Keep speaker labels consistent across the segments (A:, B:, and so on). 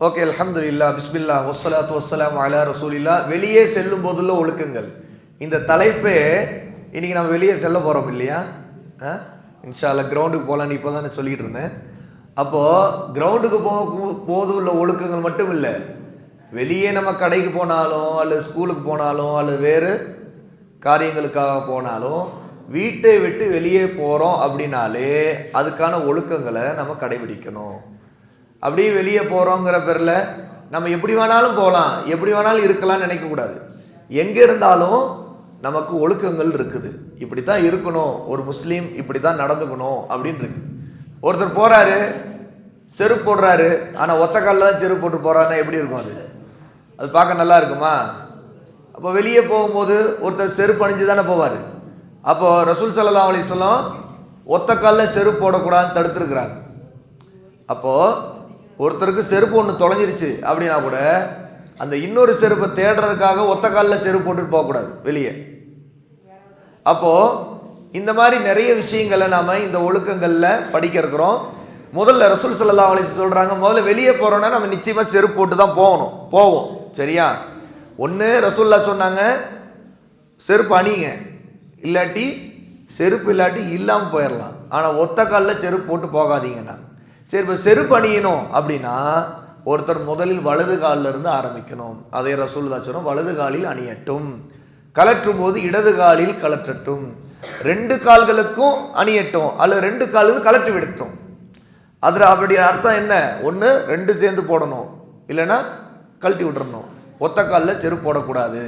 A: Okay, அல்ஹம்துலில்லாஹ், பிஸ்மில்லாஹ், வஸ்ஸலாத்து வஸ்ஸலாமு அலா ரசூலில்லாஹ். வெளியே செல்லும் போதுள்ள ஒழுக்கங்கள். இந்த தலைப்பே இன்னைக்கு நம்ம வெளியே செல்ல போகிறோம் இல்லையா? இன்ஷா அல்லாஹ் கிரவுண்டுக்கு போகலான்னு இப்போ தானே சொல்லிட்டு இருந்தேன். அப்போது கிரவுண்டுக்கு போது உள்ள ஒழுக்கங்கள் மட்டும் இல்லை, வெளியே நம்ம கடைக்கு போனாலும் அல்லது ஸ்கூலுக்கு போனாலும் அல்லது வேறு காரியங்களுக்காக போனாலும் வீட்டை விட்டு வெளியே போகிறோம் அப்படின்னாலே அதுக்கான ஒழுக்கங்களை நம்ம கடைபிடிக்கணும். அப்படியே வெளியே போகிறோங்கிற பேரில் நம்ம எப்படி வேணாலும் போகலாம், எப்படி வேணாலும் இருக்கலாம்னு நினைக்கக்கூடாது. எங்கே இருந்தாலும் நமக்கு ஒழுக்கங்கள் இருக்குது. இப்படி தான் இருக்கணும், ஒரு முஸ்லீம் இப்படி தான் நடந்துக்கணும் அப்படின்னு இருக்கு. ஒருத்தர் போகிறாரு, செருப்பு போடுறாரு, ஆனால் ஒத்த காலில் தான் செருப்பு போட்டு போகிறாருன்னா எப்படி இருக்கும்? அது பார்க்க நல்லா இருக்குமா? அப்போ வெளியே போகும்போது ஒருத்தர் செருப்பு அணிஞ்சு தானே போவார். அப்போது ரசூல் ஸல்லல்லாஹு அலைஹி வஸல்லம் ஒத்த காலில் செருப்பு போடக்கூடாதுன்னு தடுத்துருக்குறாங்க. அப்போது ஒருத்தருக்கு செருப்பு ஒன்று தொலைஞ்சிருச்சு அப்படின்னா கூட அந்த இன்னொரு செருப்பை தேடுறதுக்காக ஒத்த காலில் செருப்பு போட்டுட்டு போகக்கூடாது வெளியே. அப்போது இந்த மாதிரி நிறைய விஷயங்களை நாம் இந்த ஒழுக்கங்களில் படிக்க இருக்கிறோம். முதல்ல ரசூல் ஸல்லல்லாஹு அலைஹி வஸல்லம் சொல்கிறாங்க, முதல்ல வெளியே போகிறோன்னா நம்ம நிச்சயமாக செருப்பு போட்டு தான் போவோம். சரியா? ஒன்று ரசூலுல்லாஹ் சொன்னாங்க, செருப்பு அணிங்க, இல்லாட்டி செருப்பு இல்லாட்டி இல்லாமல் போயிடலாம், ஆனால் ஒத்த காலில் செருப்பு போட்டு போகாதீங்கன்னா. சரி, இப்போ செருப்பு அணியணும் அப்படின்னா ஒருத்தர் முதலில் வலது காலில் இருந்து ஆரம்பிக்கணும். அதே ரசூலுல்லாஹ் சொன்னோம், வலது காலில் அணியட்டும், கலற்றும் போது இடது காலில் கலற்றட்டும், ரெண்டு கால்களுக்கும் அணியட்டும் அல்லது ரெண்டு காலுக்கும் கலற்றி விடட்டும். அதில் அப்படி அர்த்தம் என்ன? ஒன்று ரெண்டு சேர்ந்து போடணும், இல்லைன்னா கழட்டி விட்டுறணும். ஒத்த காலில் செருப்பு போடக்கூடாது.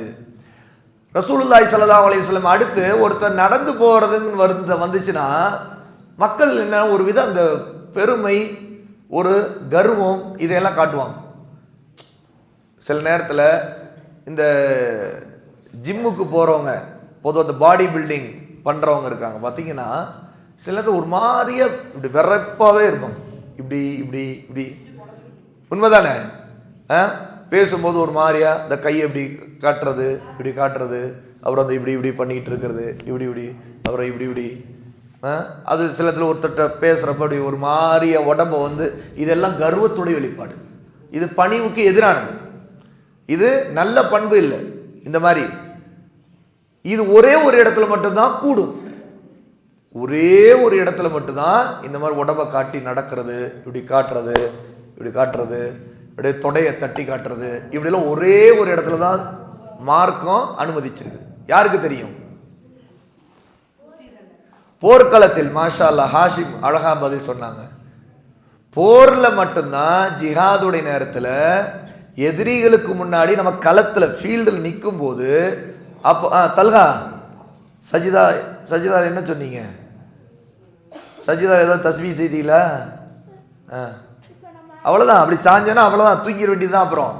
A: ரசூலுல்லாஹி ஸல்லல்லாஹு அலைஹி வஸல்லம் அடுத்து ஒருத்தர் நடந்து போகிறதுன்னு வந்துச்சுன்னா மக்கள் என்ன ஒரு விதம் அந்த பெருமை, ஒரு கர்வம், இதையெல்லாம் காட்டுவாங்க. சில நேரத்தில் இந்த ஜிம்முக்கு போகிறவங்க, பொதுவாக இந்த பாடி பில்டிங் பண்ணுறவங்க இருக்காங்க பார்த்தீங்கன்னா, சில நேரத்தில் ஒரு மாதிரியா இப்படி வெறப்பாகவே இருப்பாங்க. இப்படி இப்படி இப்படி உண்மைதானே? பேசும்போது ஒரு மாதிரியா இந்த கையை இப்படி காட்டுறது, இப்படி காட்டுறது, அப்புறம் அந்த இப்படி இப்படி பண்ணிக்கிட்டு இருக்கிறது, இப்படி அப்புறம் இப்படி அது சிலத்தில் ஒருத்தட்ட பேசுகிறப்ப அப்படி ஒரு மாதிரியா உடம்பை இதெல்லாம் கர்வத்துடைய வெளிப்பாடு. இது பணிவுக்கு எதிரானது. இது நல்ல பண்பு இல்லை. இந்த மாதிரி இது ஒரே ஒரு இடத்துல மட்டும்தான் கூடும். ஒரே ஒரு இடத்துல மட்டும்தான் இந்த மாதிரி உடம்பை காட்டி நடக்கிறது, இப்படி காட்டுறது, அப்படியே தொடையை தட்டி காட்டுறது, இப்படிலாம் ஒரே ஒரு இடத்துல தான் மார்க்கம் அனுமதிச்சிருக்கு. யாருக்கு தெரியும்? போர்க்களத்தில். மாஷா அல்லாஹ், ஹாஷிம் அழகா பதில் சொன்னாங்க. போரில் மட்டும்தான், ஜிஹாதுடைய நேரத்தில் எதிரிகளுக்கு முன்னாடி நம்ம களத்தில் ஃபீல்டில் நிற்கும் போது, அப்போ தல்ஹா சஜிதா என்ன சொன்னீங்க? சஜிதா ஏதோ தஸ்பீஹ் செய்தீங்களா? அவ்வளோதான். அப்படி சாஞ்சனா அவ்வளோதான், தூங்கிட வேண்டியதுதான். அப்புறம்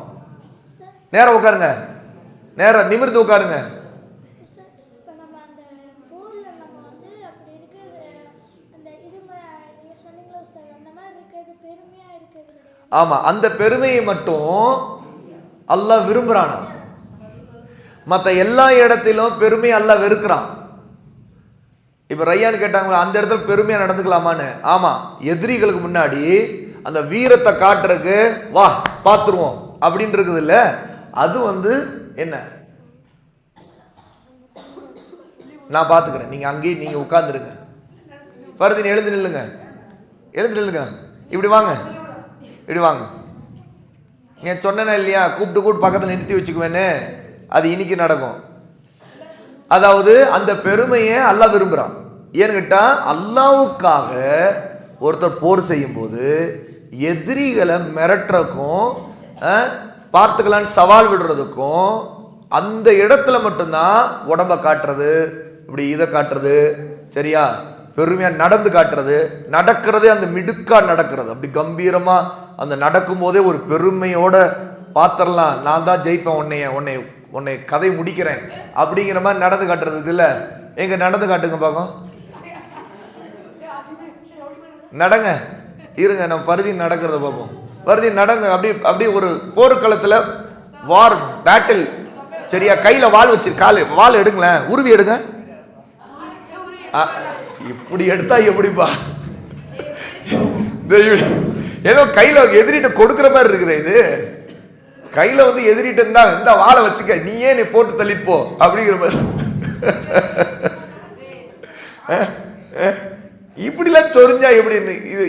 A: நேரம் உட்காருங்க, நேரம் நிமிர்ந்து உட்காருங்க. ஆமா, அந்த பெருமையை மட்டும் அல்லாஹ் விரும்புறானா? மற்ற எல்லா இடத்திலும் பெருமையை அல்லாஹ் வெறுக்கிறான். இப்ப ரையான்னு கேட்டாங்க, அந்த இடத்துல பெருமையா நடந்துக்கலாமான்னு. ஆமா, எதிரிகளுக்கு முன்னாடி அந்த வீரத்தை காட்டுறதுக்கு வா பார்த்துருவோம் அப்படின்னு இருக்குது இல்ல, அது என்ன, நான் பார்த்துக்கிறேன், நீங்க அங்கேயே நீங்க உட்கார்ந்துருங்க. பருதின் எழுந்து நில்லுங்க, இப்படி வாங்க, இப்படி வாங்க. ஏன் சொன்னேன்னா இல்லையா, கூப்பிட்டு பக்கத்தில் நிறுத்தி வச்சுக்குவேன்னு, அது இன்னைக்கு நடக்கும். அதாவது அந்த பெருமையை அல்லாஹ் விரும்புகிறான். ஏன்னு கேட்டால், அல்லாஹ்வுக்காக ஒருத்தர் போர் செய்யும் போது எதிரிகளை மிரட்டுறதுக்கும் பார்த்துக்கலான்னு சவால் விடுறதுக்கும் அந்த இடத்துல மட்டும்தான் உடம்ப காட்டுறது, இப்படி இதை காட்டுறது, சரியா? பெருமையாக நடந்து காட்டுறது, நடக்கிறது அந்த மிடுக்கா நடக்கிறது, அப்படி கம்பீரமா அந்த நடக்கும் போதே ஒரு பெருமையோட பார்த்துடலாம், நான் தான் ஜெயிப்பேன், உன்னை கதை முடிக்கிறேன் அப்படிங்கிற மாதிரி நடந்து காட்டுறதுக்கு இல்லை. எங்க நடந்து காட்டுங்க பார்க்கும், நடங்க, இருங்க, நம்ம பருதி நடக்கிறத பார்ப்போம். பருதி நடங்க, அப்படி ஒரு போர்க்களத்தில் வார் பேட்டில், சரியா? கையில வால் வச்சு, வால் எடுங்களேன், உருவி எடுங்க. இப்படி எடுத்தா எப்படிப்பா? ஏதோ கையில எதிரிட்ட கொடுக்குற மாதிரி இருக்குது. இது கையில வந்து எதிரிட்டு இருந்தா இந்த வாழை வச்சுக்க, நீயே நீ போட்டு தள்ளிட்டு போ அப்படிங்கிற மாதிரி. இப்படிலாம் சொரிஞ்சா எப்படி?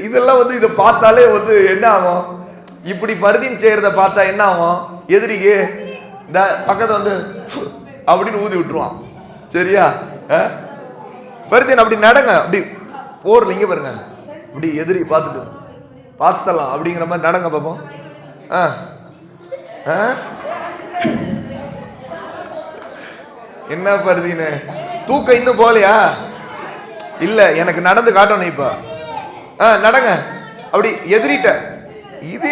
A: இதெல்லாம் வந்து இதை பார்த்தாலே வந்து என்ன ஆகும்? இப்படி பருதின் செய்யறத பார்த்தா என்ன ஆகும்? எதிரிக்கு இந்த பக்கத்தை வந்து அப்படின்னு ஊதி விட்டுருவான். சரியா? பருதின் அப்படி நடங்க, அப்படி போர்ல இங்க பாருங்க, இப்படி எதிரி பார்த்துட்டு பார்த்தலாம் அப்படிங்கிற மாதிரி நடங்க பாப்போம். என்ன பருதின்னு தூக்கம் இன்னும் போலையா? இல்ல, எனக்கு நடந்து காட்டணும் இப்ப. நடங்க அப்படி எதிரிட்ட. இது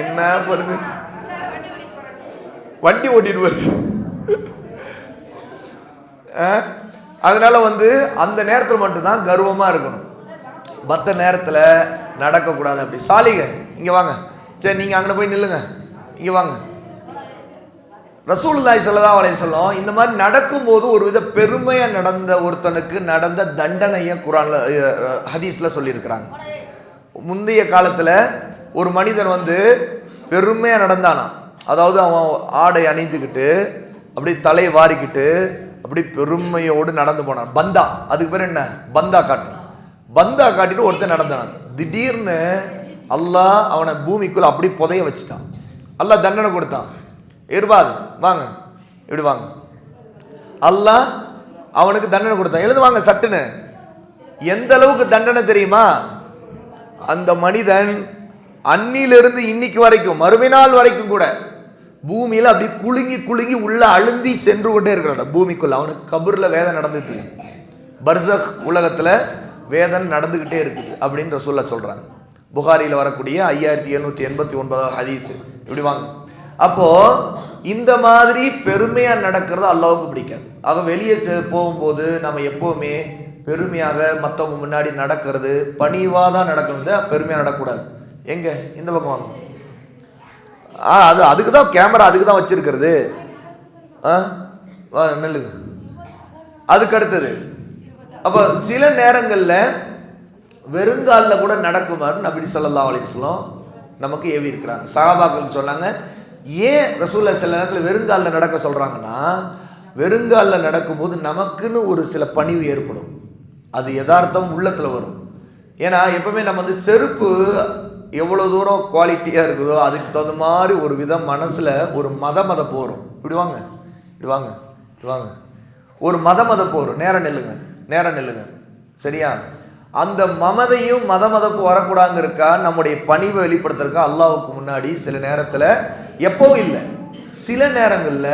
A: என்ன பருது? வண்டி ஓட்டிட்டு வருது. அதனால வந்து அந்த நேரத்தில் மட்டும்தான் கர்வமா இருக்கணும், மற்ற நேரத்துல நடக்க கூடாது. அப்படி சாலிக இங்க வாங்க, சரி நீங்க அங்க போய் நில்லுங்க, இங்க வாங்க. ரசூலுல்லாஹி ஸல்லல்லாஹு அலைஹி வஸல்லம் இந்த மாதிரி நடக்கும்போது ஒரு வித பெருமையா நடந்த ஒருத்தனுக்கு நடந்த தண்டனையை குர்ஆன்ல ஹதீஸ்ல சொல்லியிருக்கிறாங்க. முந்தைய காலத்துல ஒரு மனிதன் வந்து பெருமையா நடந்தானா, அதாவது அவன் ஆடை அணிஞ்சுக்கிட்டு அப்படி தலையை வாரிக்கிட்டு அப்படி பெருமையோடு நடந்து போனான். பந்தா, அதுக்கு பேர் என்ன? பந்தா காட்டணும். பந்தா காட்டிட்டு ஒருத்தன் நடந்தான். திடீர்னு அல்லாஹ் அவனை பூமிக்குள்ள அப்படி புதைய வச்சுட்டான். அல்லாஹ் தண்டனை கொடுத்தான். இருபாது வாங்க, இப்படி வாங்க. அல்லாஹ் அவனுக்கு தண்டனை கொடுத்தான். எழுது வாங்க சட்டுன்னு. எந்த அளவுக்கு தண்டனை தெரியுமா? அந்த மனிதன் அன்னிலிருந்து இன்னைக்கு வரைக்கும், மறுமை நாள் வரைக்கும் கூட பூமியில அப்படி குலுங்கி குலுங்கி உள்ள அழுந்தி சென்று கொண்டே இருக்கிறான் பூமிக்குள்ள. அவனுக்கு கபூர்ல வேதனை நடந்துட்டு, பர்சக் உலகத்துல வேதனை நடந்துகிட்டே இருக்குது அப்படின்னு ரசூலுல்லாஹ் சொல்றாங்க. புகாரியில் வரக்கூடிய 5789 ஹதீஸ். இப்படி வாங்க. அப்போ இந்த மாதிரி பெருமையா நடக்கிறது அல்லாஹ்வுக்கு பிடிக்காது. ஆக வெளியே போகும்போது நம்ம எப்பவுமே பெருமையாக மற்றவங்க முன்னாடி நடக்கிறது, பணிவாதான் நடக்கிறது, பெருமையா நடக்கக்கூடாது. எங்க இந்த பக்கம் வாங்க. அது அதுக்கு தான் கேமரா, அதுக்கு தான் வச்சிருக்கிறது. நெல்லுங்க. அதுக்கு அடுத்தது அப்ப சில நேரங்கள்ல வெறுங்கால கூட நடக்குமாறு நபி ஸல்லல்லாஹு அலைஹி வஸல்லம் நமக்கு ஏவி இருக்கிறாங்க. சஹாபாக்கள் சொன்னாங்க, ஏன் ரசூலுல்லாஹ் சில நேரத்தில் வெறுங்கால நடக்க சொல்றாங்கன்னா, வெறுங்கால நடக்கும்போது நமக்குன்னு ஒரு சில பணிவு ஏற்படும். அது யதார்த்தம் உள்ளத்துல வரும். ஏன்னா எப்பவுமே நம்ம வந்து செருப்பு எவ்வளவு தூரம் குவாலிட்டியா இருக்குதோ அதுக்கு தகுந்த மாதிரி ஒரு விதம் மனசுல ஒரு மத போரும். இப்படி வாங்க, இப்படி வாங்க, இப்படி வாங்க. ஒரு மத போரும். நேரம் நெல்லுங்க, நேரம் நெல்லுங்க. சரியா? அந்த மமதையும் மதப்பு வரக்கூடாதுங்க இருக்கா, நம்முடைய பணிவை வெளிப்படுத்துறதுக்கா அல்லாஹ்வுக்கு முன்னாடி சில நேரத்துல, எப்பவும் இல்லை, சில நேரங்கள்ல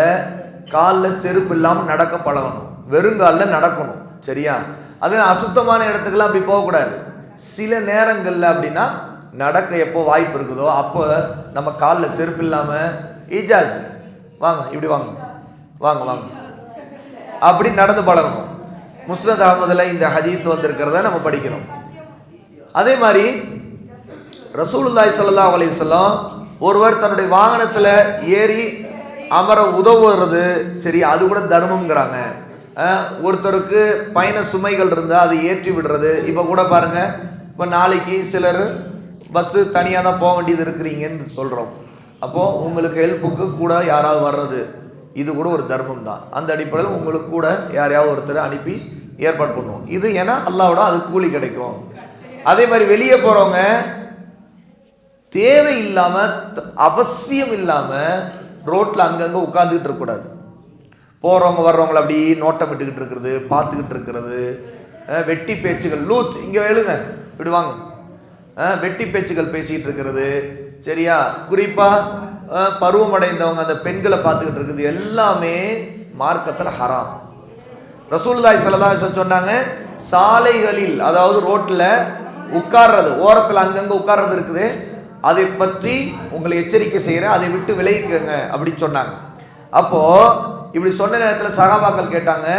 A: காலில் செருப்பு இல்லாம நடக்க பழகணும், வெறுங்காலில் நடக்கணும். சரியா? அது அசுத்தமான இடத்துக்கெல்லாம் அப்படி போகக்கூடாது. சில நேரங்கள்ல அப்படின்னா நடக்க எப்போ வாய்ப்பு இருக்குதோ அப்போ நம்ம காலில் செருப்பு இல்லாம இஜாஸ் வாங்க, இப்படி வாங்க, வாங்க வாங்க, அப்படி நடந்து பழகணும். முஸ்னத் அஹ்மதுல இந்த ஹதீஸ் வந்திருக்கிறத நம்ம படிக்கிறோம். அதே மாதிரி ரசூலுல்லாஹி ஸல்லல்லாஹு அலைஹி வஸல்லம் ஒருவர் தன்னுடைய வாகனத்துல ஏறி அமர உதவுறது, சரி, அது கூட தர்மம்ங்கிறாங்க. ஒருத்தருக்கு பயண சுமைகள் இருந்தா அதை ஏற்றி விடுறது. இப்ப கூட பாருங்க, இப்ப நாளைக்கு சிலர் பஸ் தனியா தான் போக வேண்டியது இருக்கிறீங்கன்னு சொல்றோம். அப்போ உங்களுக்கு ஹெல்ப்புக்கு கூட யாராவது வர்றது, இது கூட ஒரு தர்மம் தான். அந்த அடிப்படையில் உங்களுக்கு கூட யாரையாவது ஒருத்தரை அனுப்பி ஏற்பாடு பண்ணுவோம். இது ஏன்னா அல்லாஹ்வோட அது கூலி கிடைக்கும். அதே மாதிரி வெளியே போறவங்க தேவையில்லாம அவசியம் இல்லாம ரோட்ல அங்கங்க உட்கார்ந்துகிட்டு இருக்கக்கூடாது. போறவங்க வர்றவங்களை அப்படி நோட்டம் விட்டுக்கிட்டு இருக்கிறது, பார்த்துக்கிட்டு இருக்கிறது, வெட்டி பேச்சுகள், லூத் இங்க எழுங்க, விடுவாங்க, வெட்டி பேச்சுகள் பேசிட்டு இருக்கிறது. சரியா? குறிப்பா பருவமடைந்தவங்க அந்த பெண்களை பார்த்துக்கிட்டு இருக்குது, எல்லாமே மார்க்கத்தில் ஹராம். ரசூலுல்லாஹி ஸல்லல்லாஹு அலைஹி வஸல்லம் சொன்னாங்க, சாலைகளில், அதாவது ரோட்ல உட்கார்றது, ஓரத்தில் அங்கங்க உட்கார்றது இருக்குது, அதை பற்றி உங்களை எச்சரிக்கை செய்யறேன், அதை விட்டு விலகிக்கங்க அப்படின்னு சொன்னாங்க. அப்போ இப்படி சொன்ன நேரத்தில் சஹாபாக்கள் கேட்டாங்க,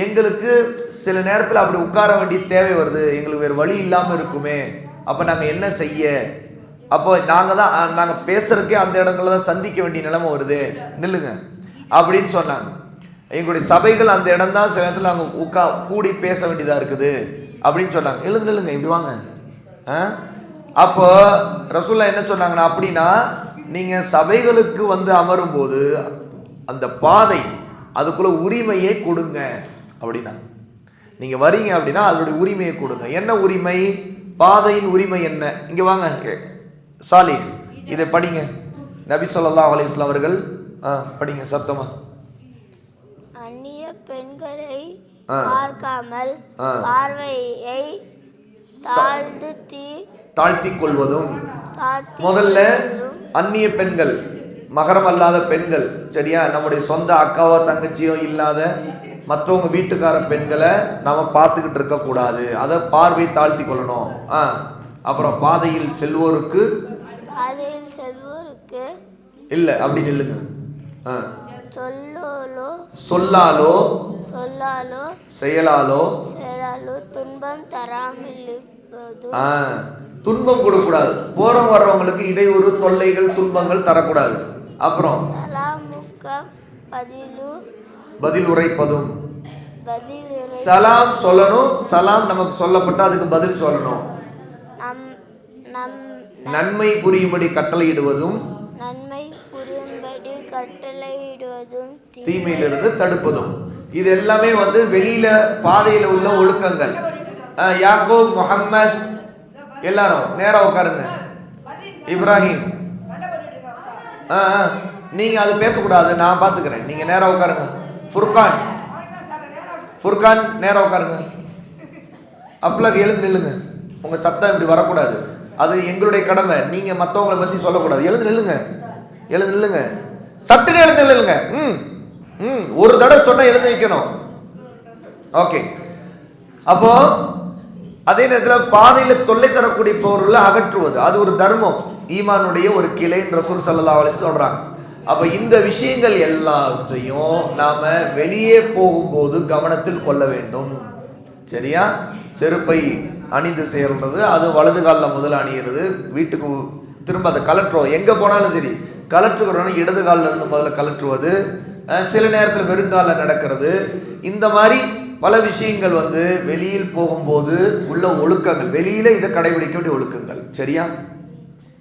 A: எங்களுக்கு சில நேரத்தில் அப்படி உட்கார வேண்டிய தேவை வருது, எங்களுக்கு வேறு வழி இல்லாமல் இருக்குமே, அப்போ நாங்கள் என்ன செய்ய? அப்போ நாங்கள் பேசுறதுக்கே அந்த இடங்கள்ல தான் சந்திக்க வேண்டிய நிலைமை வருது, நில்லுங்க அப்படின்னு சொன்னாங்க. எங்களுடைய சபைகள் அந்த இடம் தான், சில நேரத்தில் நாங்கள் கூடி பேச வேண்டியதாக இருக்குது அப்படின்னு சொன்னாங்க. நில்லுங்க, இப்படி வாங்க, அப்போ ரசூலுல்லாஹ் என்ன சொன்னாங்கன்னா, அப்படின்னா நீங்க சபைகளுக்கு வந்து அமரும் போது அந்த பாதை அதுக்குள்ள உரிமையை கொடுங்க அப்படின்னா. நீங்க வரீங்க அப்படின்னா அதோட உரிமையை கொடுங்க. என்ன உரிமை? பாதையின் உரிமை என்ன? இங்க வாங்க சாலி, இதை படிங்க. நபி ஸல்லல்லாஹு அலைஹி வஸல்லம் அவர்கள் படிங்க சத்தமா.
B: அந்நிய பெண்களை பார்க்காமல் பார்வையை தாழ்த்திக் கொள்வதும். முதல்ல அந்நிய பெண்கள், மகரம் அல்லாத பெண்கள், சரியா, நம்முடைய சொந்த அக்காவோ தங்கச்சியோ இல்லாத மற்றவங்க வீட்டுக்கார பெண்களை நாம பார்த்துக்கிட்டு இருக்க கூடாது. அதை பார்வை தாழ்த்தி கொள்ளணும். அப்புறம் பாதையில் செல்வோருக்கு இல்ல அப்படி நில்லுங்க. சொல்லாலோ செயலாலோ துன்பம் தராமல்
A: துன்பம் கொடுக்கூடாது. போறோம் வர்றவங்களுக்கு இடையூறு, தொல்லைகள், துன்பங்கள் தரக்கூடாது. அப்புறம் பதில் உரைப்பதும். சலாம் சொல்லணும். சலாம் நமக்கு சொல்லப்பட்ட அதுக்கு பதில் சொல்லணும். நன்மை புரியும்படி கட்டளையிடுவதும் தீமையிலிருந்து தடுப்பதும். இது எல்லாமே வந்து வெளியில பாதையில உள்ள ஒழுக்கங்கள். யாக்கூப், முஹம்மத் எல்லாரும் நேரா உட்காருங்க. இப்ராஹிம் நீங்க அது பேசக்கூடாது, நான் பாத்துக்கிறேன். நீங்க நேரா உட்காருங்க. ஃபுர்கான் நேரா உட்காருங்க. அப்பலாம் எழுந்து நில்லுங்க. உங்க சத்தம் இப்படி வரக்கூடாது. அது எங்களுடைய கடமை. நீங்க மற்றவங்களை பத்தி சொல்லக்கூடாது. எழுந்து நில்லுங்க. சட்டுன்னு எழுந்து நில்லுங்க. ஒரு தடவை சொன்னா எழுந்து வைக்கணும். ஓகே. அப்போ அதே நேரத்தில் பாதையில தொல்லை தரக்கூடிய பொருளை அகற்றுவது அது ஒரு தர்மம், ஈமானுடைய ஒரு கிளைன்னு ரசூல் ஸல்லல்லாஹு அலைஹி வஸல்லம் சொல்றாங்க. அப்ப இந்த விஷயங்கள் எல்லாத்தையும் நாம வெளியே போகும்போது கவனத்தில் கொள்ள வேண்டும். சரியா? செருப்பை அணிந்து சேர்றது, அது வலது காலில் முதல்ல அணியிறது, வீட்டுக்கு திரும்ப அதை கலற்றுவோம். எங்க போனாலும் சரி கலற்றுக்கிறோன்னா இடது காலில் இருந்து முதல்ல கலற்றுவது, சில நேரத்தில் வெறுங்காலில் நடக்கிறது. இந்த மாதிரி பல விஷயங்கள் வந்து வெளியில் போகும்போது உள்ள ஒழுக்கங்கள், வெளியில இதை கடைபிடிக்க வேண்டிய ஒழுக்கங்கள். சரியா?